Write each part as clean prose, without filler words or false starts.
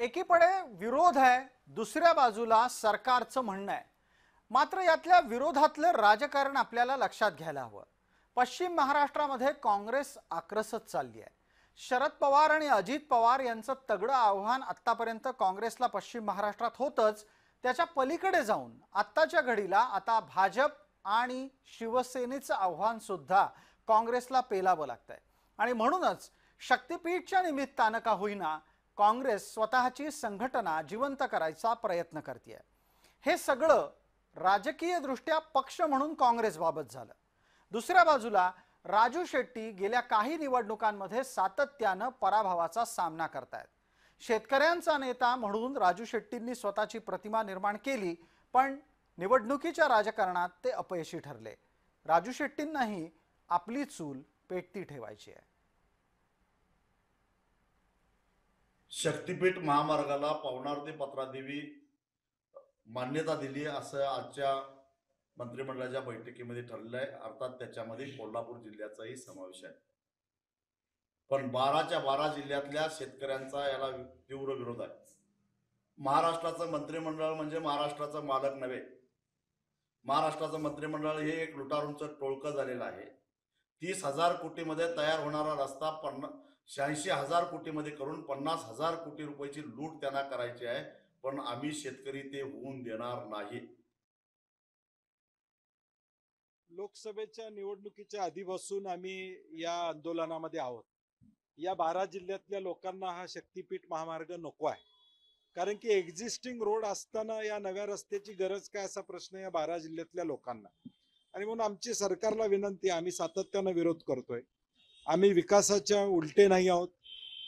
एकीकडे विरोध आहे, दुसऱ्या बाजूला सरकारचं म्हणणं आहे. मात्र यातल्या विरोधातलं राजकारण आपल्याला लक्षात घ्यायला हवं. पश्चिम महाराष्ट्रामध्ये काँग्रेस आक्रसत चालली आहे. शरद पवार आणि अजित पवार यांचं तगडं आव्हान आत्तापर्यंत काँग्रेसला पश्चिम महाराष्ट्रात होतंच. त्याच्या पलीकडे जाऊन आत्ताच्या घडीला आता भाजप आणि शिवसेनेचं आव्हान सुद्धा काँग्रेसला पेलावं लागतंय. आणि म्हणूनच शक्तीपीठच्या निमित्तानं का होईना काँग्रेस स्वतःची संघटना जिवंत करायचा प्रयत्न करते. हे सगळं राजकीय दृष्ट्या पक्ष म्हणून काँग्रेस बाबत झालं. दुसऱ्या बाजूला राजू शेट्टी गेल्या काही निवडणुकांमध्ये सातत्यानं पराभवाचा सामना करतायत. शेतकऱ्यांचा नेता म्हणून राजू शेट्टींनी स्वतःची प्रतिमा निर्माण केली, पण निवडणुकीच्या राजकारणात ते अपयशी ठरले. राजू शेट्टींनाही आपली चूल पेटती ठेवायची आहे. शक्तीपीठ महामार्गाला पवनार ते पत्रादेवी मान्यता दिली असं आजच्या मंत्रिमंडळाच्या बैठकीमध्ये ठरलं आहे. अर्थात त्याच्यामध्ये कोल्हापूर जिल्ह्याचाही समावेश आहे. पण 12च्या 12 जिल्ह्यातल्या शेतकऱ्यांचा याला तीव्र विरोध आहे. महाराष्ट्राचं मंत्रिमंडळ म्हणजे महाराष्ट्राचं मालक नव्हे. महाराष्ट्राचं मंत्रिमंडळ हे एक लुटारूंचं टोळकं झालेलं आहे. 30,000 कोटीमध्ये तयार होणारा रस्ता 86,000 कोटीमध्ये करून 50,000 कोटी रुपयाची लूट त्यांना करायची आहे. पण आम्ही शेतकरी ते होऊन देणार नाही. लोकसभेच्या निवडणुकीच्या आधीपासून आम्ही या आंदोलनामध्ये आहोत. या 12 जिल्ह्यातल्या लोकांना हा शक्तीपीठ महामार्ग नको आहे. कारण की एक्झिस्टिंग रोड असताना या नव्या रस्त्याची गरज काय असा प्रश्न या 12 जिल्ह्यातल्या लोकांना. आणि म्हणून आमची सरकारला विनंती, आम्ही सातत्यानं विरोध करतोय. आम्ही विकासाच्या उलटे नाही आहोत,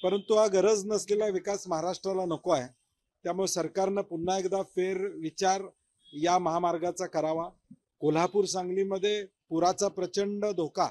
परंतु हा गरज नसलेला विकास महाराष्ट्राला नको आहे. त्यामुळे सरकारनं पुन्हा एकदा फेर विचार या महामार्गाचा करावा. कोल्हापूर सांगलीमध्ये पुराचा प्रचंड धोका